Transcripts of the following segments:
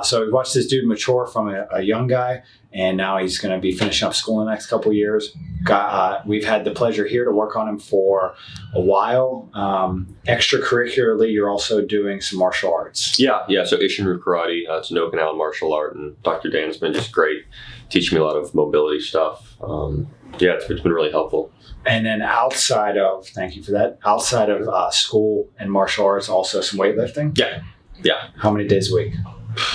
So we watched this dude mature from a young guy, and now he's going to be finishing up school in the next couple of years. We've had the pleasure here to work on him for a while. Extracurricularly, you're also doing some martial arts. Yeah. So Ishinryu Karate, it's an Okinawan martial art, and Dr. Dan's been just great, teaching me a lot of mobility stuff. It's been really helpful. And then outside of school and martial arts, also some weightlifting? Yeah. How many days a week?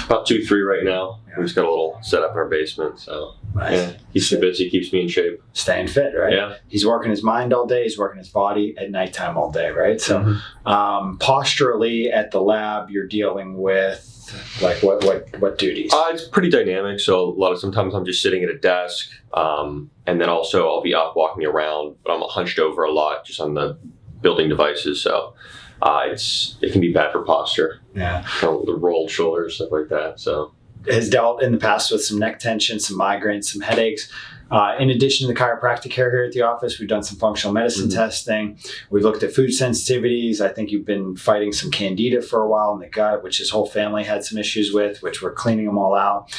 About 2-3 right now. Yeah. We just got a little set up in our basement, so nice. He's too busy, keeps me in shape. Staying fit, right? Yeah. He's working his mind all day, he's working his body at nighttime all day, right? So posturally at the lab, you're dealing with like what duties? It's pretty dynamic. So sometimes I'm just sitting at a desk, and then also I'll be up walking around, but I'm hunched over a lot just on the building devices. So it can be bad for posture. Yeah. The rolled shoulders, stuff like that. So has dealt in the past with some neck tension, some migraines, some headaches. In addition to the chiropractic care here at the office, we've done some functional medicine testing. We've looked at food sensitivities. I think you've been fighting some candida for a while in the gut, which his whole family had some issues with, which we're cleaning them all out.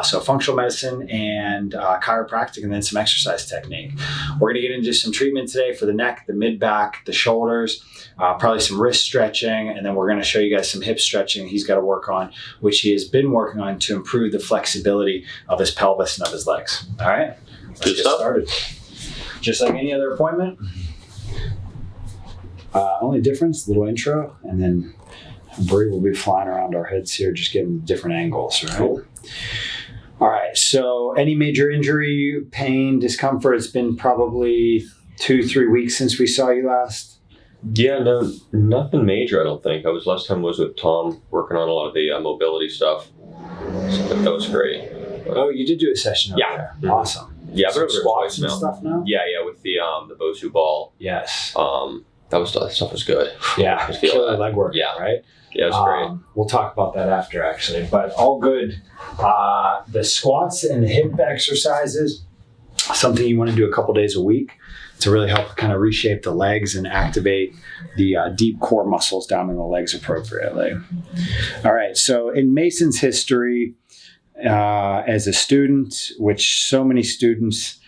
So functional medicine and chiropractic, and then some exercise technique. We're going to get into some treatment today for the neck, the mid-back, the shoulders, probably some wrist stretching, and then we're going to show you guys some hip stretching he's got to work on, which he has been working on to improve the flexibility of his pelvis and of his legs. All right? Let's get started. Just like any other appointment. Only difference, little intro, and then Bree will be flying around our heads here, just getting different angles, right? Cool. All right. So any major injury, pain, discomfort? It's been probably 2-3 weeks since we saw you last. Yeah, no, nothing major, I don't think. Last time was with Tom, working on a lot of the mobility stuff. So that was great. Oh, you did do a session over there. Mm-hmm. Awesome. Yeah, but squats and stuff now? Yeah, with the Bosu ball. Yes. That stuff was good. Yeah, killer leg work, right? Yeah, it was great. We'll talk about that after, actually. But all good. The squats and the hip exercises, something you want to do a couple days a week to really help kind of reshape the legs and activate the deep core muscles down in the legs appropriately. All right, so in Mason's history, as a student, which so many students,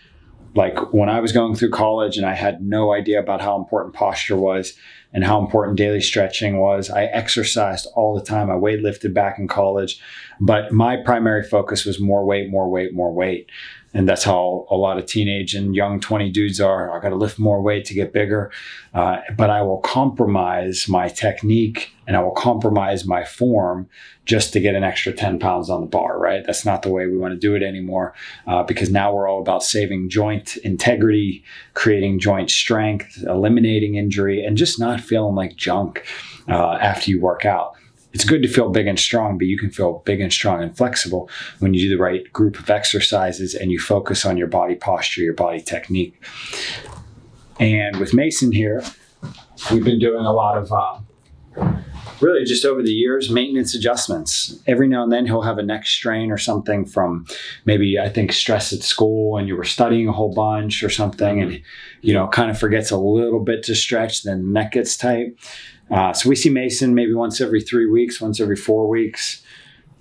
like when I was going through college and I had no idea about how important posture was and how important daily stretching was. I exercised all the time. I weightlifted back in college, but my primary focus was more weight. And that's how a lot of teenage and young 20 dudes are. I got to lift more weight to get bigger. But I will compromise my technique and I will compromise my form just to get an extra 10 pounds on the bar, right? That's not the way we want to do it anymore, because now we're all about saving joint integrity, creating joint strength, eliminating injury, and just not feeling like junk after you work out. It's good to feel big and strong, but you can feel big and strong and flexible when you do the right group of exercises and you focus on your body posture, your body technique. And with Mason here, we've been doing a lot of, really just over the years, maintenance adjustments. Every now and then he'll have a neck strain or something from maybe, I think, stress at school and you were studying a whole bunch or something and, kind of forgets a little bit to stretch, then the neck gets tight. So we see Mason maybe once every 3 weeks, once every 4 weeks.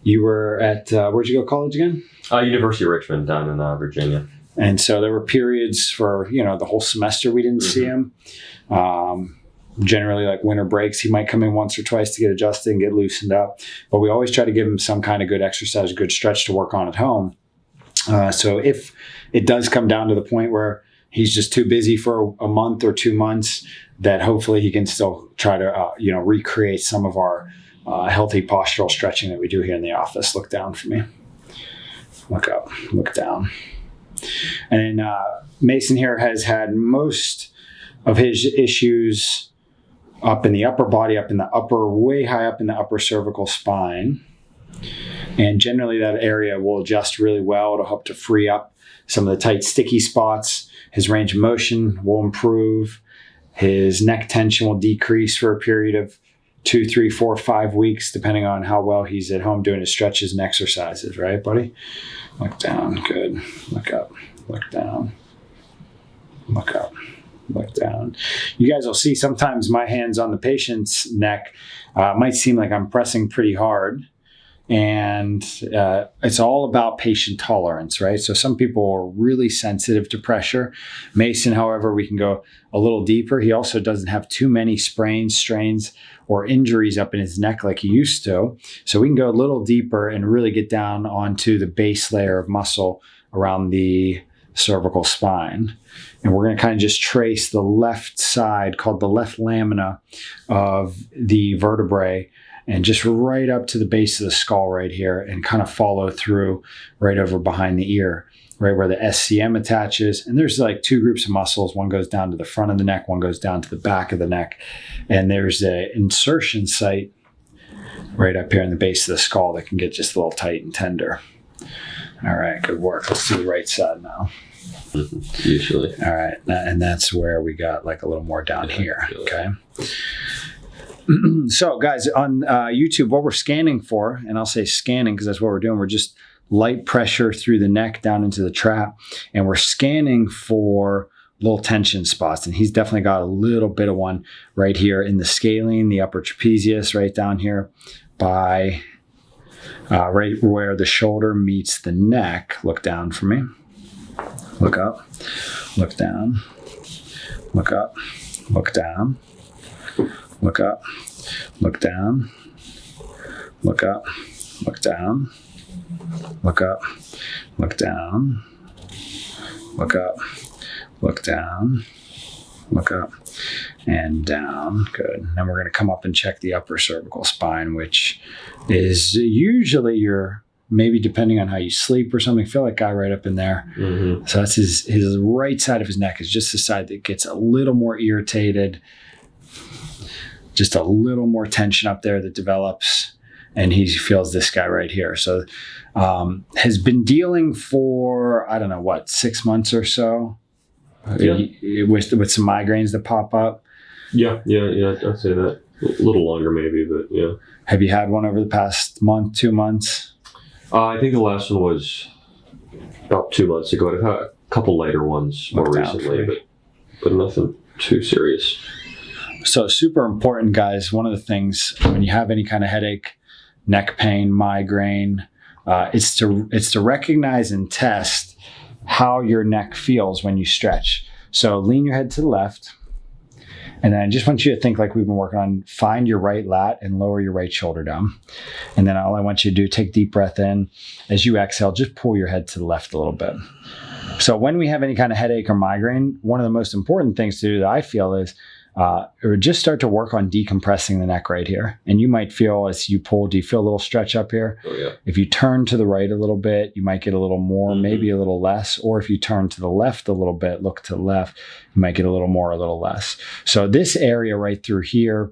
You were at, where'd you go to college again? University of Richmond down in Virginia. And so there were periods for, the whole semester we didn't see him. Generally like winter breaks, he might come in once or twice to get adjusted and get loosened up. But we always try to give him some kind of good exercise, good stretch to work on at home. So if it does come down to the point where he's just too busy for a month or 2 months, that hopefully he can still try to, recreate some of our healthy postural stretching that we do here in the office. Look down for me. Look up, look down. And Mason here has had most of his issues up in the upper body, way high up in the upper cervical spine. And generally that area will adjust really well to help to free up some of the tight, sticky spots. His range of motion will improve. His neck tension will decrease for a period of 2, 3, 4, 5 weeks, depending on how well he's at home doing his stretches and exercises, right, buddy? Look down, good. Look up, look down. Look up, look down. You guys will see sometimes my hands on the patient's neck might seem like I'm pressing pretty hard. And it's all about patient tolerance, right? So some people are really sensitive to pressure. Mason, however, we can go a little deeper. He also doesn't have too many sprains, strains, or injuries up in his neck like he used to. So we can go a little deeper and really get down onto the base layer of muscle around the cervical spine. And we're going to kind of just trace the left side, called the left lamina of the vertebrae, and just right up to the base of the skull right here, and kind of follow through right over behind the ear, right where the SCM attaches. And there's like two groups of muscles. One goes down to the front of the neck, one goes down to the back of the neck. And there's an insertion site right up here in the base of the skull that can get just a little tight and tender. All right, good work. Let's do the right side now. Usually. All right, and that's where we got like a little more down here, okay? So guys, on YouTube, what we're scanning for, and I'll say scanning because that's what we're doing, we're just light pressure through the neck down into the trap, and we're scanning for little tension spots. And he's definitely got a little bit of one right here in the scalene, the upper trapezius, right down here by right where the shoulder meets the neck. Look down for me. Look up, look down, look up, look down, look up, look down, look up, look down, look up, look down, look up, look down, look up, and down. Good. Then we're going to come up and check the upper cervical spine, which is usually your, maybe depending on how you sleep or something, feel like guy right up in there. Mm-hmm. So that's his right side of his neck is just the side that gets a little more irritated, just a little more tension up there that develops, and he feels this guy right here. So has been dealing for, I don't know, what, 6 months or so with some migraines that pop up? Yeah, I'd say that. A little longer maybe, but yeah. Have you had one over the past month, 2 months? I think the last one was about 2 months ago. I've had a couple lighter ones more recently, but nothing too serious. So super important, guys. One of the things when you have any kind of headache, neck pain, migraine, it's to recognize and test how your neck feels when you stretch. So lean your head to the left. And then I just want you to think like we've been working on, find your right lat and lower your right shoulder down. And then all I want you to do, take a deep breath in. As you exhale, just pull your head to the left a little bit. So when we have any kind of headache or migraine, one of the most important things to do that I feel is or just start to work on decompressing the neck right here. And you might feel as you pull, do you feel a little stretch up here? Oh, yeah. If you turn to the right a little bit, you might get a little more, maybe a little less. Or if you turn to the left a little bit, look to the left, you might get a little more, a little less. So this area right through here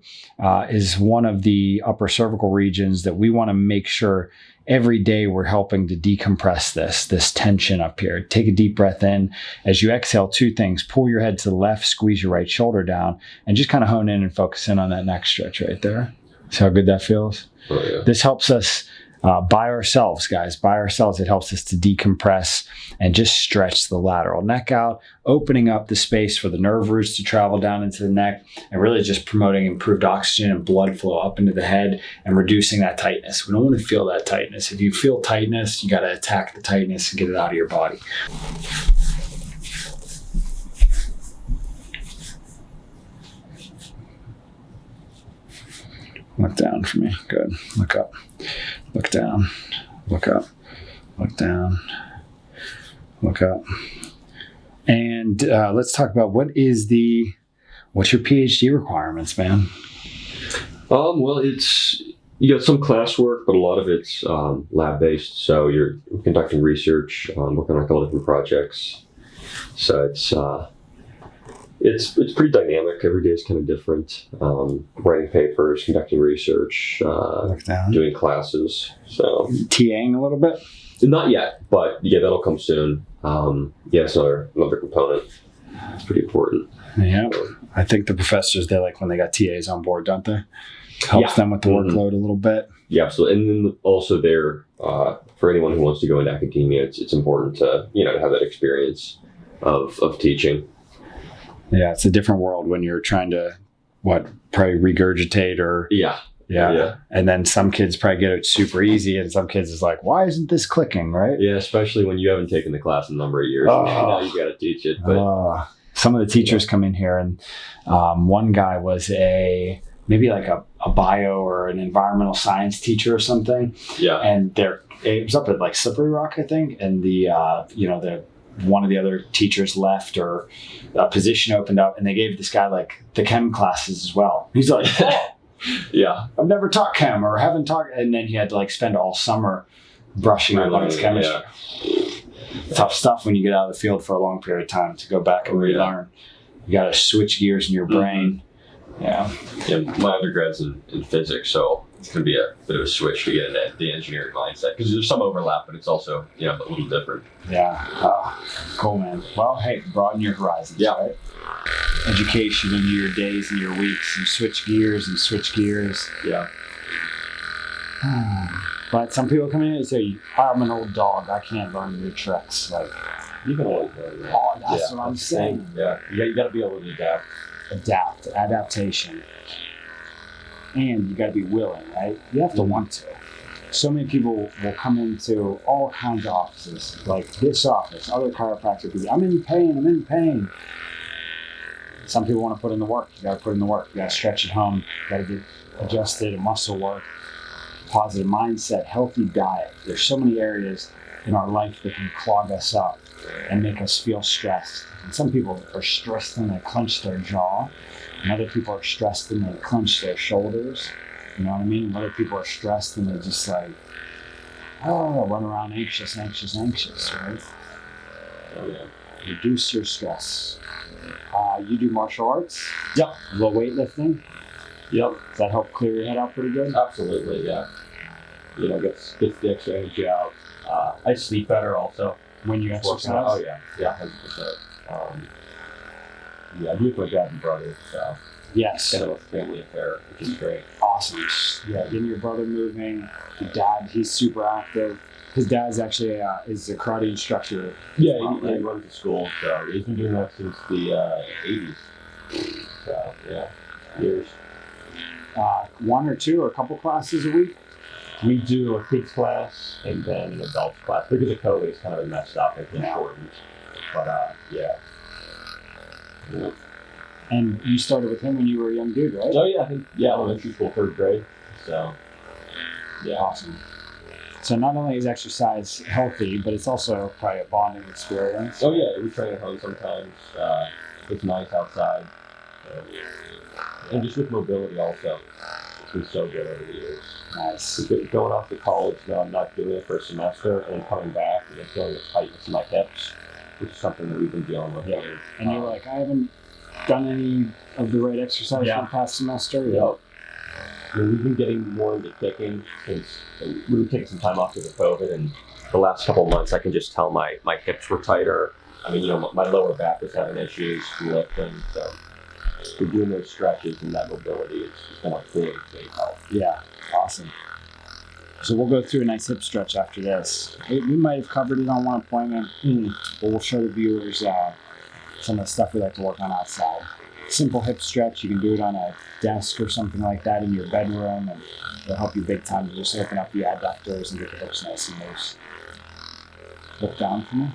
is one of the upper cervical regions that we want to make sure every day we're helping to decompress this tension up here. Take a deep breath in. As you exhale, two things. Pull your head to the left, squeeze your right shoulder down, and just kind of hone in and focus in on that neck stretch right there. See how good that feels? Oh, yeah. This helps us by ourselves, guys. By ourselves, it helps us to decompress and just stretch the lateral neck out, opening up the space for the nerve roots to travel down into the neck, and really just promoting improved oxygen and blood flow up into the head and reducing that tightness. We don't want to feel that tightness. If you feel tightness, you got to attack the tightness and get it out of your body. Look down for me. Good. Look up. Look down. Look up. Look down. Look up. And let's talk about what's your PhD requirements, man? Well, you got some classwork, but a lot of it's lab based. So you're conducting research, working on a couple different projects. So it's pretty dynamic. Every day is kind of different. Writing papers, conducting research, doing classes. So TAing a little bit? Not yet, but yeah, that'll come soon. It's another component. It's pretty important. Yeah, I think the professors, they like when they got TAs on board, don't they? Helps them with the workload a little bit. Yeah, absolutely. And then also there, for anyone who wants to go into academia, it's important to to have that experience of teaching. Yeah, it's a different world when you're trying to probably regurgitate or Yeah. And then some kids probably get it super easy, and some kids is like, why isn't this clicking, right? Yeah, especially when you haven't taken the class in a number of years. Now you got to teach it. But some of the teachers come in here, and one guy was maybe like a bio or an environmental science teacher or something. Yeah. And it was up at like Slippery Rock, I think, and the one of the other teachers left, or a position opened up, and they gave this guy like the chem classes as well. He's like, oh, yeah, I've never taught chem or haven't taught, and then he had to like spend all summer brushing up on his chemistry. Yeah. Tough stuff when you get out of the field for a long period of time to go back and relearn. You got to switch gears in your brain. Yeah. My undergrad's in physics, so it's going to be a bit of a switch to get into the engineering mindset, because there's some overlap, but it's also a little different. Yeah. Cool, man. Well, hey, broaden your horizons. Yeah. Right? Education in your days and your weeks, and switch gears. Yeah. But some people come in and say, I'm an old dog, I can't learn new tricks. Like, you can always learn. That's what I'm saying. Yeah. You got to be able to adapt. Adaptation. And you got to be willing, right? You have to want to. So many people will come into all kinds of offices, like this office, other chiropractic people. I'm in pain. Some people want to put in the work. You got to put in the work. You got to stretch at home. You got to get adjusted, muscle work, positive mindset, healthy diet. There's so many areas in our life that can clog us up and make us feel stressed. And some people are stressed and they clench their jaw, and other people are stressed and they clench their shoulders. You know what I mean? And other people are stressed and they just like, run around anxious, right? Oh, yeah. Reduce your stress. You do martial arts? Yep. A little weightlifting? Yep. Does that help clear your head out pretty good? Absolutely, yeah. Gets the extra energy out. I sleep better also. When you exercise? Oh, yeah. Yeah, 100%. I do it with my dad and brother, so yes. Kind of a family affair, which is great. Awesome. Yeah, getting your brother moving. Your dad, he's super active. His dad's actually is a karate instructor. Yeah, he runs the school, so he's been doing that since the 80s. So, yeah, years. One or two or a couple classes a week? We do a kids class and then an adults class. Because of COVID, it's kind of been messed up. It's been shortened. But, yeah. And you started with him when you were a young dude, right? Oh, yeah. I think, elementary school, 3rd grade. So, yeah. Awesome. So not only is exercise healthy, but it's also probably a bonding experience. Oh, yeah. We train at home sometimes. It's nice outside. And just with mobility also. It's been so good over the years. Nice. Going off to college, I'm not doing it for a semester, and then coming back and feeling the tightness in my hips, which is something that we've been dealing with. Yeah. And you're like, I haven't done any of the right exercise for the past semester. Yeah. We've been getting more into kicking since we've been taking some time off because of COVID, and the last couple of months I can just tell my hips were tighter. I mean, my lower back was having issues lifting, so we're doing those stretches and that mobility. It's been a big help. Yeah, awesome. So we'll go through a nice hip stretch after this. We might have covered it on one appointment, but we'll show the viewers some of the stuff we like to work on outside. Simple hip stretch. You can do it on a desk or something like that in your bedroom, and it'll help you big time to just open up the adductors and get the hips nice and loose. Look down for me.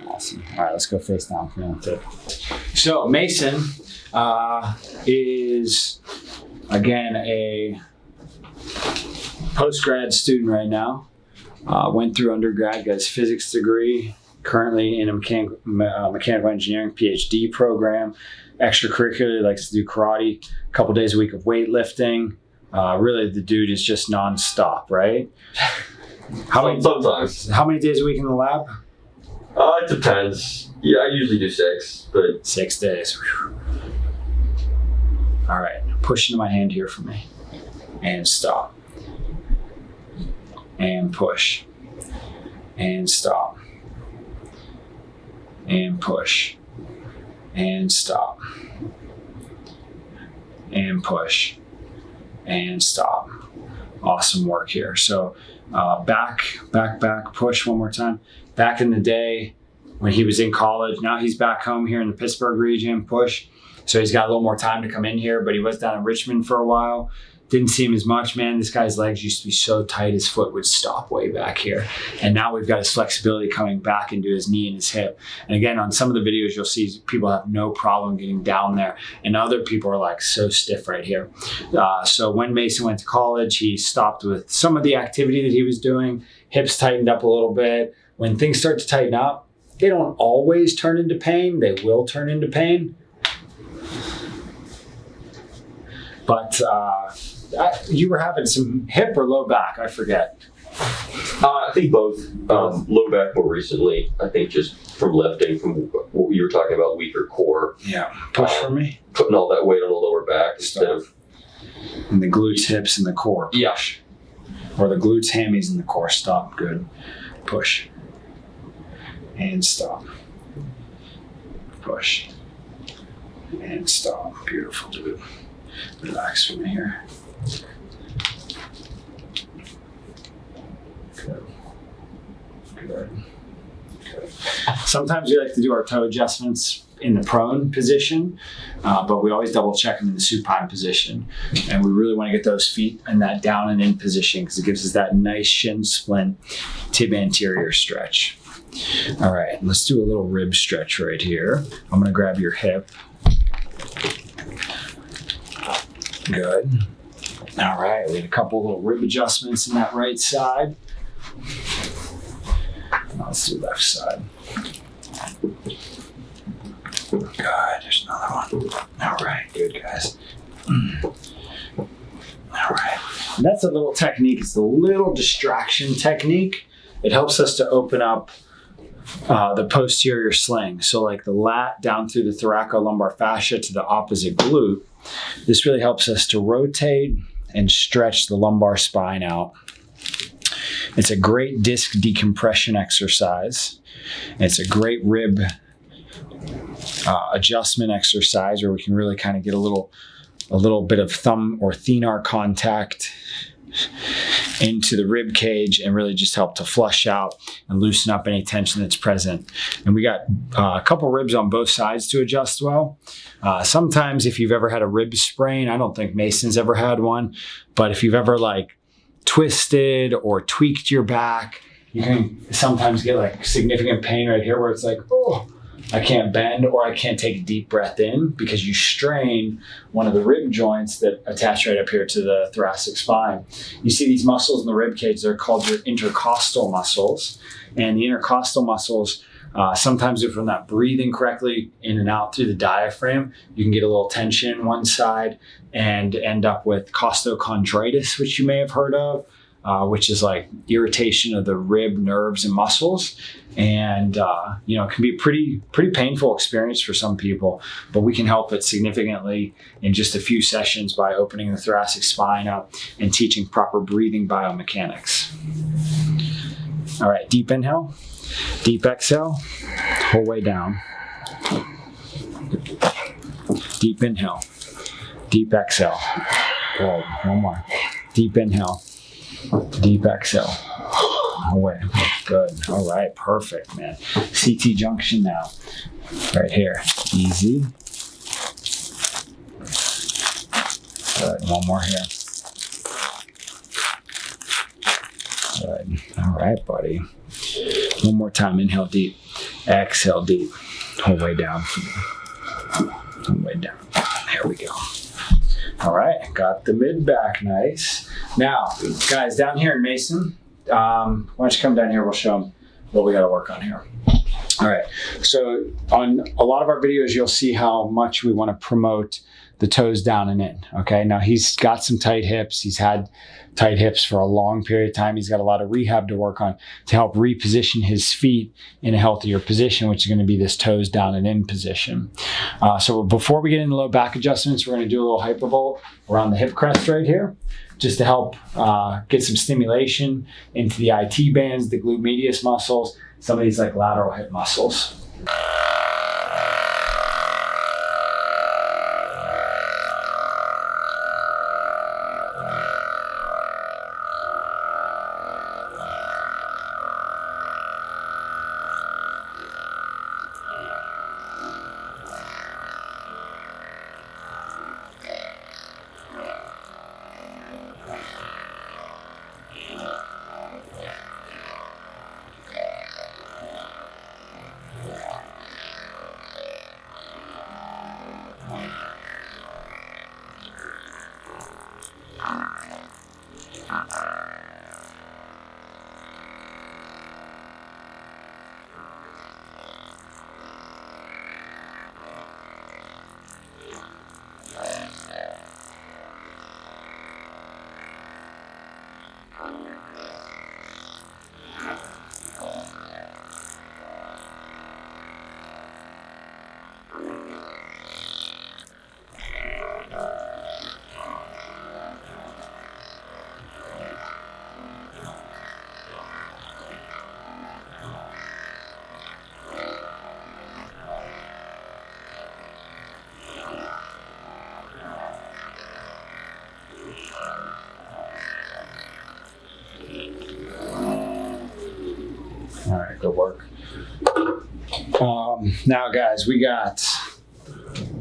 Awesome. All right, let's go face down for a minute. So Mason is, again, a post-grad student right now. Went through undergrad, got his physics degree, currently in a mechanical engineering PhD program. Extracurricular, likes to do karate, a couple days a week of weightlifting. Really, the dude is just nonstop, right? Sometimes. How many days a week in the lab? It depends. Yeah, I usually do 6, but 6 days. Whew. All right, push into my hand here for me, and stop, and push, and stop, and push, and stop, and push, and stop. Awesome work here. So back, push one more time. Back in the day when he was in college, now he's back home here in the Pittsburgh region, push. So he's got a little more time to come in here, but he was down in Richmond for a while. Didn't see him as much, man. This guy's legs used to be so tight, his foot would stop way back here. And now we've got his flexibility coming back into his knee and his hip. And again, on some of the videos, you'll see people have no problem getting down there. And other people are like so stiff right here. So when Mason went to college, he stopped with some of the activity that he was doing. Hips tightened up a little bit. When things start to tighten up, they don't always turn into pain. They will turn into pain. But you were having some hip or low back, I forget. I think both. Low back more recently. I think just from lifting, from what you were talking about, weaker core. Yeah. Push for me. Putting all that weight on the lower back instead of. And the glutes, hips, and the core. Push. Or the glutes, hammies, and the core. Stop. Good. Push. And stop. Push. And stop. Beautiful, dude. Relax from here. Good. Good. Good. Sometimes we like to do our toe adjustments in the prone position, but we always double check them in the supine position. And we really want to get those feet in that down and in position because it gives us that nice shin splint, tib anterior stretch. All right, let's do a little rib stretch right here. I'm going to grab your hip. Good. All right, we had a couple little rib adjustments in that right side. Now let's do left side. Good, there's another one. All right, good guys. All right, and that's a little technique. It's the little distraction technique. It helps us to open up the posterior sling. So like the lat down through the thoracolumbar fascia to the opposite glute. This really helps us to rotate and stretch the lumbar spine out. It's a great disc decompression exercise. It's a great rib adjustment exercise where we can really kind of get a little bit of thumb or thenar contact into the rib cage and really just help to flush out and loosen up any tension that's present. And we got a couple ribs on both sides to adjust well. Sometimes if you've ever had a rib sprain, I don't think Mason's ever had one, but if you've ever like twisted or tweaked your back, you can sometimes get like significant pain right here where it's like, oh, I can't bend or I can't take a deep breath in because you strain one of the rib joints that attach right up here to the thoracic spine. You see these muscles in the rib cage, they're called your intercostal muscles. And the intercostal muscles, sometimes if we're not breathing correctly in and out through the diaphragm, you can get a little tension one side and end up with costochondritis, which you may have heard of. Which is like irritation of the rib nerves and muscles. And, it can be a pretty painful experience for some people, but we can help it significantly in just a few sessions by opening the thoracic spine up and teaching proper breathing biomechanics. All right, deep inhale, deep exhale, whole way down. Deep inhale, deep exhale. Whoa, one more. Deep inhale. Deep exhale. Away. Good. All right. Perfect, man. CT junction now. Right here. Easy. Good. One more here. Good. All right, buddy. One more time. Inhale deep. Exhale deep. Whole way down. Whole way down. There we go. All right, got the mid back nice. Now, guys, down here in Mason, why don't you come down here, we'll show them what we got to work on here. All right, so on a lot of our videos, you'll see how much we want to promote the toes down and in, okay? Now, he's got some tight hips. He's had tight hips for a long period of time. He's got a lot of rehab to work on to help reposition his feet in a healthier position, which is going to be this toes down and in position. So before we get into low back adjustments, we're going to do a little hypervolt around the hip crest right here, just to help get some stimulation into the IT bands, the glute medius muscles, some of these like lateral hip muscles. All right, good work. Now, guys, we got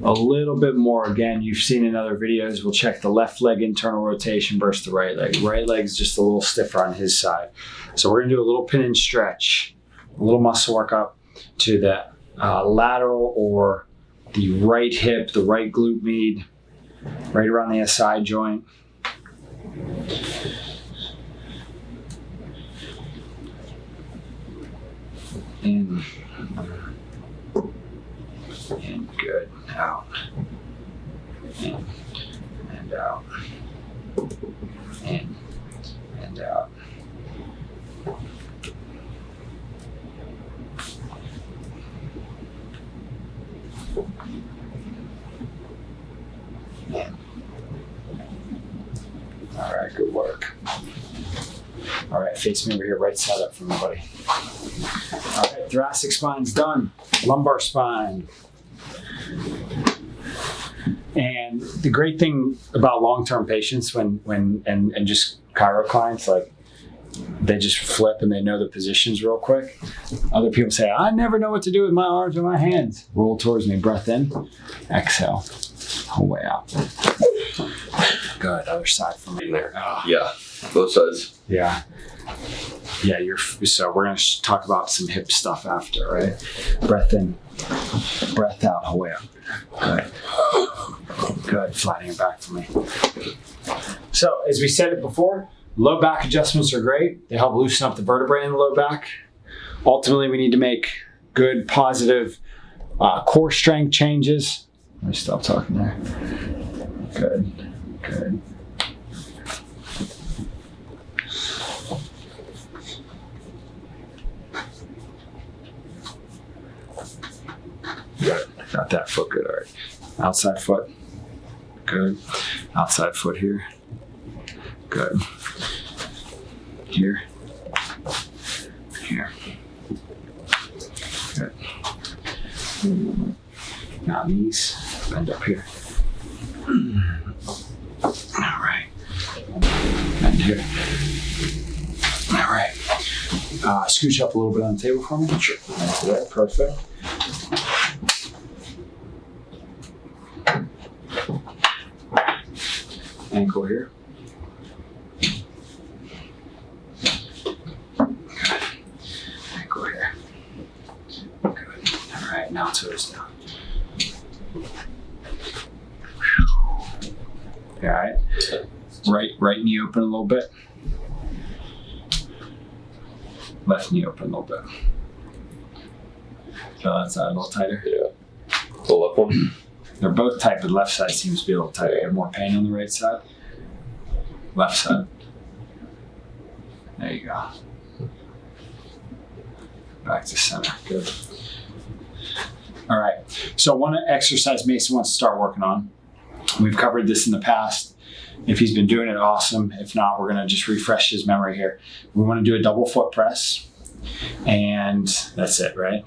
a little bit more. Again, you've seen in other videos. We'll check the left leg internal rotation versus the right leg. Right leg's just a little stiffer on his side. So we're gonna do a little pin and stretch, a little muscle work up to the lateral or the right hip, the right glute med, right around the SI joint. In good, out, in and out, in and out. In. All right, good work. All right, face me over here, right side up for me, buddy. All right, thoracic spine's done. Lumbar spine. And the great thing about long-term patients and just chiro clients, like they just flip and they know the positions real quick. Other people say, I never know what to do with my arms or my hands. Roll towards me, breath in, exhale, whole way out. Good, other side for me. In there. Oh. Yeah, both sides. Yeah. Yeah, so we're going to talk about some hip stuff after, right? Breath in, breath out, whole way up. Good. Good, flattening your back for me. So, as we said it before, low back adjustments are great. They help loosen up the vertebrae in the low back. Ultimately, we need to make good, positive core strength changes. Let me stop talking there. Good, good. Good. Got that foot good. All right. Outside foot. Good. Outside foot here. Good. Here. Here. Good. Now knees. Bend up here. All right. Bend here. All right. Scooch up a little bit on the table for me. Sure. That's it. Perfect. Ankle here. Good. Ankle here. Good. All right, now toes down. All right. Right knee open a little bit. Left knee open a little bit. Feel that side a little tighter? Yeah. The left one? They're both tight, but the left side seems to be a little tighter. You have more pain on the right side. Left side. There you go. Back to center. Good. All right. So one exercise Mason wants to start working on. We've covered this in the past. If he's been doing it, awesome. If not, we're going to just refresh his memory here. We want to do a double foot press. And that's it, right?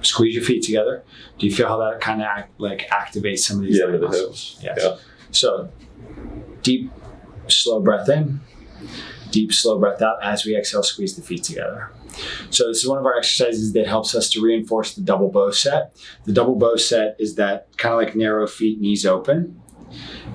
Squeeze your feet together. Do you feel how that kind of activates some of these muscles? Yes. Yeah. So deep, slow breath in, deep, slow breath out. As we exhale, squeeze the feet together. So this is one of our exercises that helps us to reinforce the double bow set. The double bow set is that kind of like narrow feet, knees open.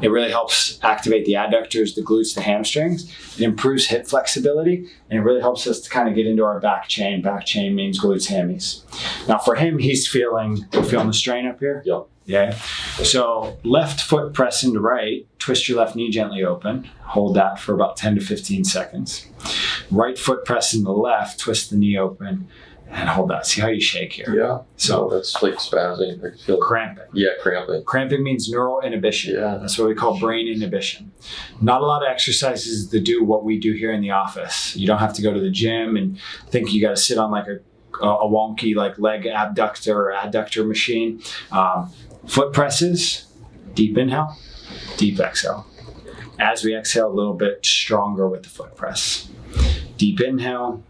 It really helps activate the adductors, the glutes, the hamstrings. It improves hip flexibility, and it really helps us to kind of get into our back chain. Back chain means glutes, hammies. Now for him, he's feeling the strain up here? Yep. Yeah. So left foot press into right, twist your left knee gently open. Hold that for about 10 to 15 seconds. Right foot press into left, twist the knee open, and hold that. See how you shake here? Yeah. So that's like spazzing. I can feel cramping. Yeah, cramping. Cramping means neural inhibition. Yeah. That's what we call brain inhibition. Not a lot of exercises to do what we do here in the office. You don't have to go to the gym and think you got to sit on like a wonky like leg abductor or adductor machine. Foot presses, deep inhale, deep exhale. As we exhale, a little bit stronger with the foot press. Deep inhale,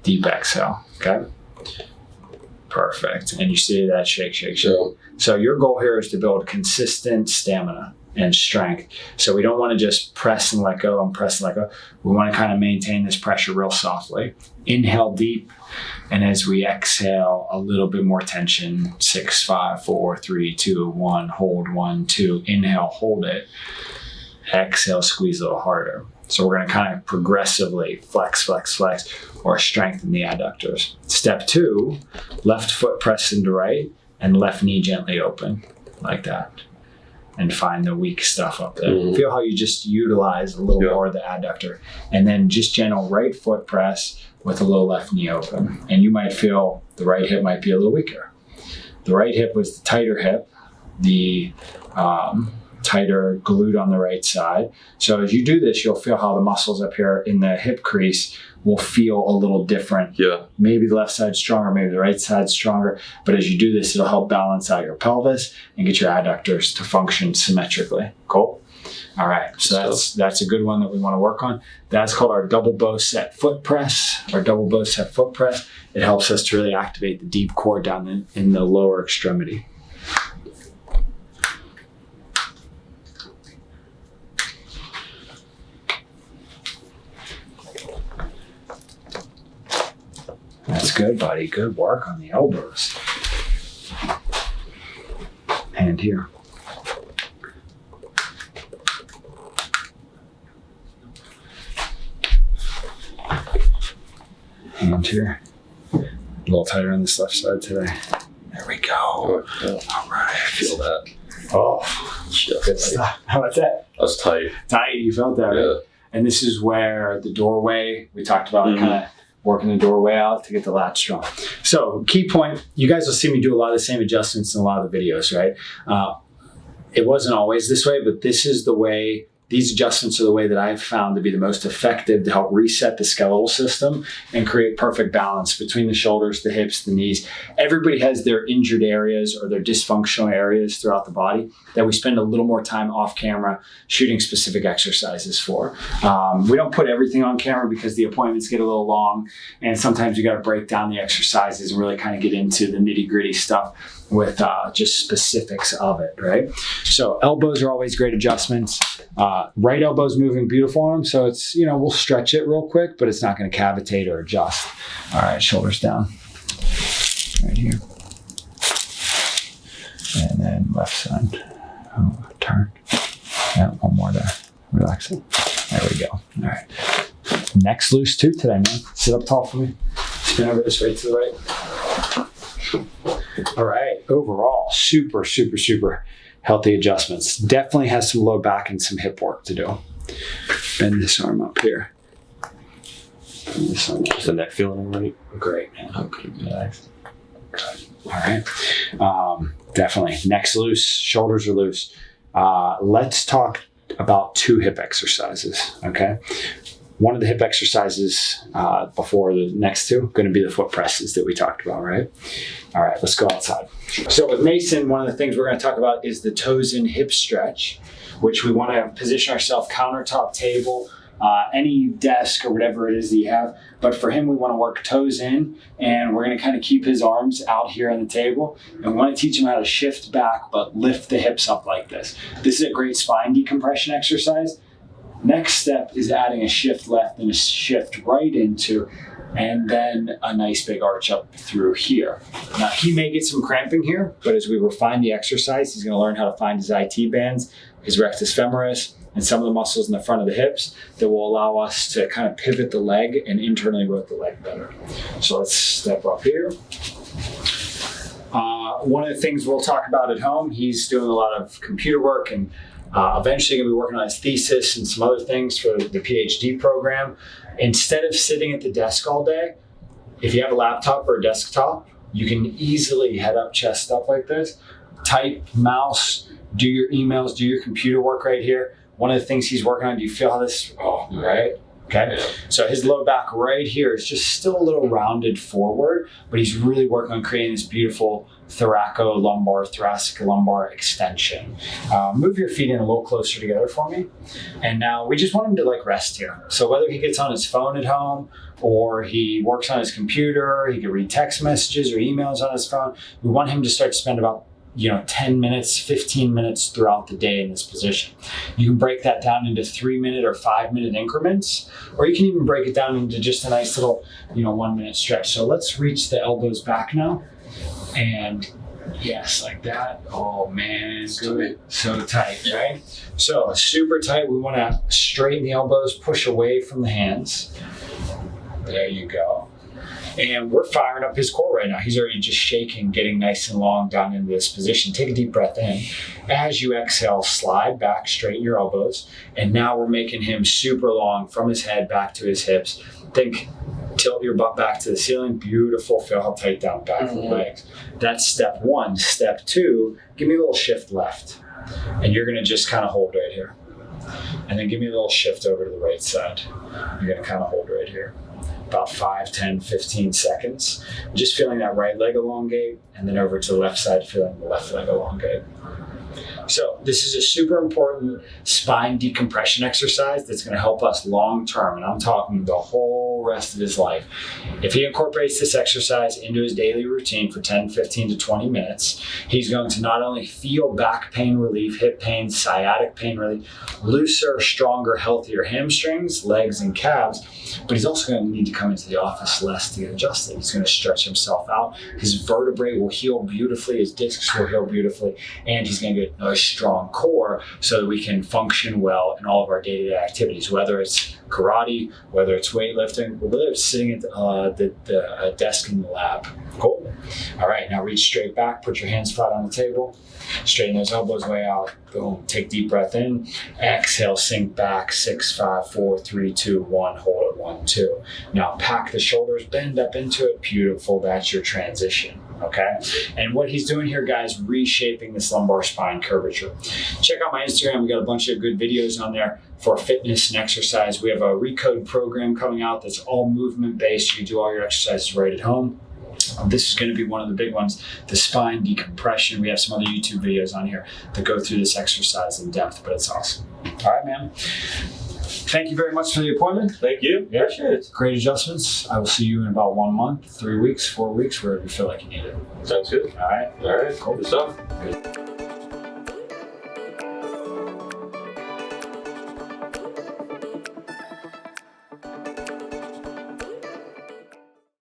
deep exhale. Okay? Perfect. And you see that shake, shake, shake. Yeah. So your goal here is to build consistent stamina and strength. So we don't want to just press and let go and press and let go. We want to kind of maintain this pressure real softly. Inhale deep. And as we exhale, a little bit more tension. 6, 5, 4, 3, 2, 1. Hold 1, 2. Inhale, hold it. Exhale, squeeze a little harder. So we're going to kind of progressively flex, flex, flex, or strengthen the adductors. Step 2, left foot press into right and left knee gently open like that. And find the weak stuff up there. Mm-hmm. Feel how you just utilize a little more of the adductor. And then just gentle right foot press with a little left knee open. And you might feel the right hip might be a little weaker. The right hip was the tighter hip, the tighter glute on the right side. So as you do this, you'll feel how the muscles up here in the hip crease will feel a little different. Yeah. Maybe the left side's stronger, maybe the right side's stronger. But as you do this, it'll help balance out your pelvis and get your adductors to function symmetrically. Cool? All right. So that's a good one that we want to work on. That's called our double bow set foot press. It helps us to really activate the deep core down in the lower extremity. That's good, buddy. Good work on the elbows. Hand here. Hand here. A little tighter on this left side today. There we go. Oh, yeah. All right. I feel that. Oh, Just good stuff. How about that? That was tight. Tight. You felt that, right? Yeah. And this is where the doorway, we talked about kind of working the doorway out to get the lat strong. So key point, you guys will see me do a lot of the same adjustments in a lot of the videos, right? It wasn't always this way, but this is the way, these adjustments are the way that I've found to be the most effective to help reset the skeletal system and create perfect balance between the shoulders, the hips, the knees. Everybody has their injured areas or their dysfunctional areas throughout the body that we spend a little more time off camera shooting specific exercises for. We don't put everything on camera because the appointments get a little long, and sometimes you got to break down the exercises and really kind of get into the nitty-gritty stuff with just specifics of it, right? So elbows are always great adjustments. Right elbow's moving beautiful on them, so it's, we'll stretch it real quick, but it's not going to cavitate or adjust. All right, shoulders down. Right here. And then left side. Oh, turn. Yeah, one more there. Relax it. There we go. All right. Neck's loose too today, man. Sit up tall for me. Spin over this way to the right. All right. Overall, super, super, super healthy adjustments. Definitely has some low back and some hip work to do. Bend this arm up here. Bend this arm up. Is the neck feeling right? Great, man. Okay, good. Relax. Good. All right. Definitely. Neck's loose. Shoulders are loose. Let's talk about 2 hip exercises, okay? One of the hip exercises before the next 2 going to be the foot presses that we talked about, right? All right, let's go outside. So with Mason, one of the things we're going to talk about is the toes in hip stretch, which we want to position ourselves countertop table, any desk or whatever it is that you have. But for him, we want to work toes in, and we're going to kind of keep his arms out here on the table. And we want to teach him how to shift back, but lift the hips up like this. This is a great spine decompression exercise. Next step is adding a shift left and a shift right into and then a nice big arch up through here. Now, he may get some cramping here, but as we refine the exercise, he's going to learn how to find his IT bands, his rectus femoris, and some of the muscles in the front of the hips that will allow us to kind of pivot the leg and internally rotate the leg better. So let's step up here. One of the things we'll talk about at home, he's doing a lot of computer work and eventually going to be working on his thesis and some other things for the PhD program. Instead of sitting at the desk all day, if you have a laptop or a desktop, you can easily head up, chest up like this, type, mouse, do your emails, do your computer work right here. One of the things he's working on, do you feel how this, right? Okay, so his low back right here is just still a little rounded forward, but he's really working on creating this beautiful thoracic lumbar extension. Move your feet in a little closer together for me. And now we just want him to like rest here. So whether he gets on his phone at home or he works on his computer, he can read text messages or emails on his phone, we want him to start to spend about 10 minutes, 15 minutes throughout the day in this position. You can break that down into 3-minute or 5-minute increments, or you can even break it down into just a nice little, 1-minute stretch. So let's reach the elbows back now. And yes, like that. Oh man, good. So tight, right? So super tight. We want to straighten the elbows, push away from the hands. There you go. And we're firing up his core right now. He's already just shaking, getting nice and long down into this position. Take a deep breath in. As you exhale, slide back, straighten your elbows. And now we're making him super long from his head back to his hips. Think, tilt your butt back to the ceiling. Beautiful. Feel how tight down back of the legs. That's step one. Step two, give me a little shift left. And you're going to just kind of hold right here. And then give me a little shift over to the right side. You're going to kind of hold right here. About 5, 10, 15 seconds. Just feeling that right leg elongate, and then over to the left side, feeling the left leg elongate. So this is a super important spine decompression exercise that's going to help us long term, and I'm talking the whole rest of his life. If he incorporates this exercise into his daily routine for 10, 15 to 20 minutes, he's going to not only feel back pain relief, hip pain, sciatic pain relief, looser, stronger, healthier hamstrings, legs, and calves, but he's also going to need to come into the office less to get adjusted. He's going to stretch himself out. His vertebrae will heal beautifully. His discs will heal beautifully. And he's going to get a strong core so that we can function well in all of our day-to-day activities, whether it's karate, whether it's weightlifting, or whether it's sitting at the desk in the lab. Cool. All right, now reach straight back. Put your hands flat on the table. Straighten those elbows way out. Boom. Take deep breath in. Exhale, sink back. 6, 5, 4, 3, 2, 1. Hold it. 1, 2. Now pack the shoulders, bend up into it. Beautiful. That's your transition. Okay. And what he's doing here, guys, reshaping this lumbar spine curvature. Check out my Instagram. We got a bunch of good videos on there for fitness and exercise. We have a Recode program coming out that's all movement based. You can do all your exercises right at home. This is going to be one of the big ones, the spine decompression. We have some other YouTube videos on here that go through this exercise in depth, but it's awesome. All right, man. Thank you very much for the appointment. Thank you. Yeah. Appreciate it. Great adjustments. I will see you in about 1 month, 3 weeks, 4 weeks, wherever you feel like you need it. Sounds good. All right. All right. Cool. Good stuff. Good.